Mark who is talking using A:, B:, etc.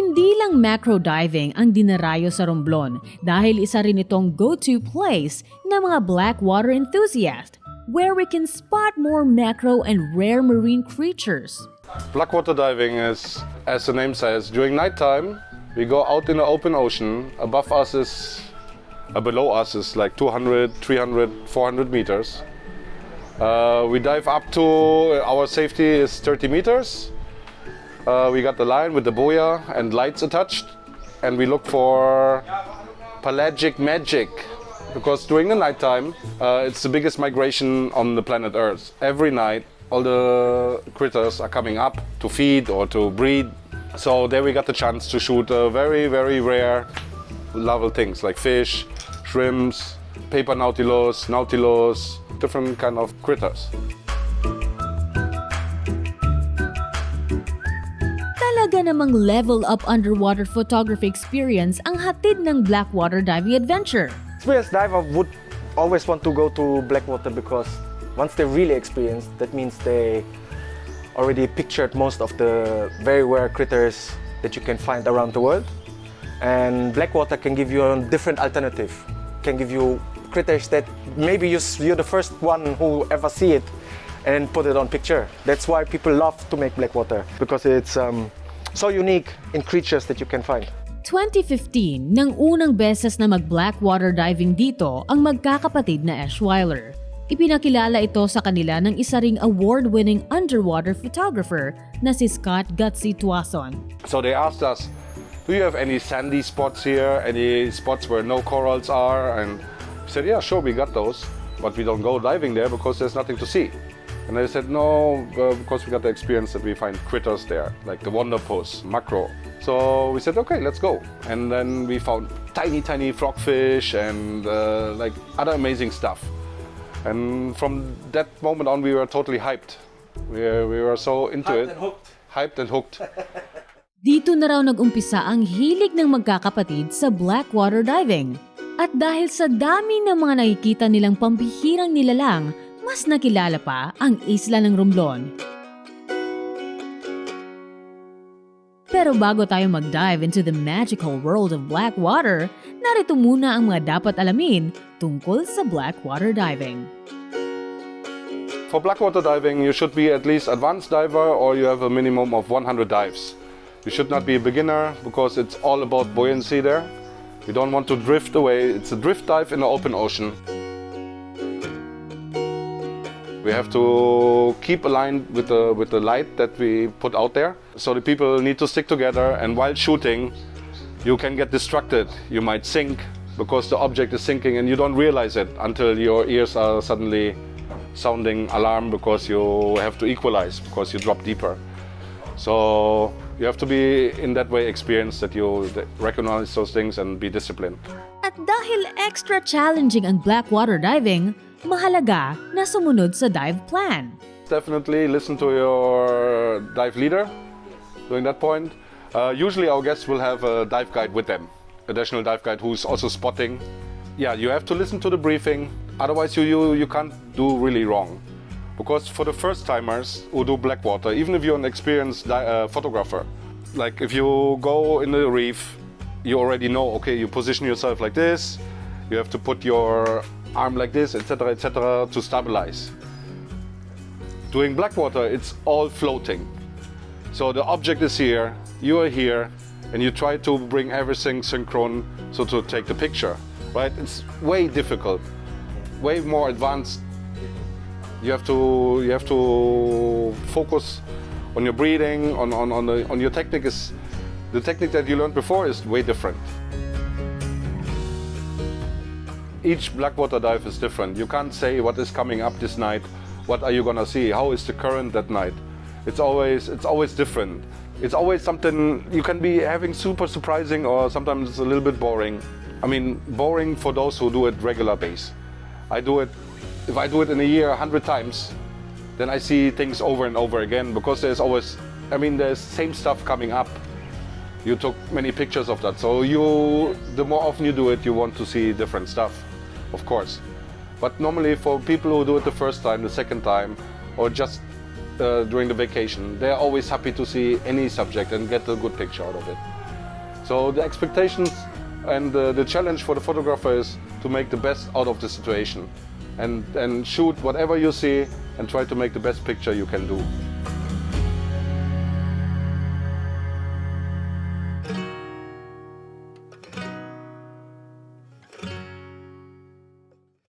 A: Hindi lang macro diving ang dinarayo sa Romblon dahil isa rin itong go-to place ng mga Blackwater enthusiasts where we can spot more macro and rare marine creatures.
B: Blackwater diving is, as the name says, during nighttime we go out in the open ocean. Below us is like 200, 300, 400 meters. We dive up to, our safety is 30 meters. We got the line with the buoy and lights attached, and we look for pelagic magic, because during the nighttime it's the biggest migration on the planet Earth. Every night all the critters are coming up to feed or to breed. So there we got the chance to shoot very, very rare level things like fish, shrimps, paper nautilus, different kind of critters.
A: Talaga namang level up underwater photography experience ang hatid ng Blackwater diving adventure.
C: Experienced diver would always want to go to Blackwater because once they're really experienced, that means they already pictured most of the very rare critters that you can find around the world. And Blackwater can give you a different alternative, can give you critters that maybe you're the first one who ever see it and put it on picture. That's why people love to make Blackwater, because it's so unique in creatures that you can find.
A: 2015 nang unang beses na mag-Blackwater diving dito ang magkakapatid na Eschweiler. Ipinakilala ito sa kanila ng isa ring award-winning underwater photographer na si Scott Gutsy Tuason.
B: So they asked us, do you have any sandy spots here, any spots where no corals are? And we said, yeah, sure, we got those, but we don't go diving there because there's nothing to see. And they said, no, because we got the experience that we find critters there, like the wonder pose, macro. So we said, okay, let's go. And then we found tiny, tiny frogfish and like other amazing stuff. And from that moment on, we were totally hyped. We were so into it. Hyped and hooked.
A: Dito na raw nag-umpisa ang hilig ng magkakapatid sa Blackwater diving. At dahil sa dami ng mga nakikita nilang pambihirang nilalang, mas nakilala pa ang isla ng Romblon. Pero bago tayo mag-dive into the magical world of Blackwater, narito muna ang mga dapat alamin tungkol sa Blackwater diving.
B: For Blackwater diving, you should be at least advanced diver or you have a minimum of 100 dives. You should not be a beginner because it's all about buoyancy there. You don't want to drift away. It's a drift dive in the open ocean. We have to keep aligned with the light that we put out there. So the people need to stick together, and while shooting, you can get distracted. You might sink because the object is sinking and you don't realize it until your ears are suddenly sounding alarm because you have to equalize, because you drop deeper. So you have to be in that way experienced that you recognize those things and be disciplined.
A: At dahil extra challenging ang Blackwater diving, mahalaga na sumunod sa dive plan.
B: Definitely listen to your dive leader during that point. Usually our guests will have a dive guide with them, additional dive guide who's also spotting. Yeah, you have to listen to the briefing, otherwise you can't do really wrong. Because for the first timers who do Blackwater, even if you're an experienced photographer, like if you go in the reef, you already know, okay, you position yourself like this, you have to put your arm like this, etc., to stabilize. Doing Blackwater, it's all floating. So the object is here, you are here, and you try to bring everything synchron so to take the picture, right? It's way difficult, way more advanced. You have to focus on your breathing, on your technique. The technique that you learned before is way different. Each Blackwater dive is different. You can't say what is coming up this night, what are you gonna see, how is the current that night. It's always different. It's always something you can be having super surprising or sometimes it's a little bit boring. I mean, boring for those who do it regular base. If I do it in a year 100 times, then I see things over and over again because there's same stuff coming up. You took many pictures of that, so the more often you do it, you want to see different stuff, of course. But normally for people who do it the first time, the second time, or just during the vacation, they're always happy to see any subject and get a good picture out of it. So the expectations and the challenge for the photographer is to make the best out of the situation and shoot whatever you see and try to make the best picture you can do.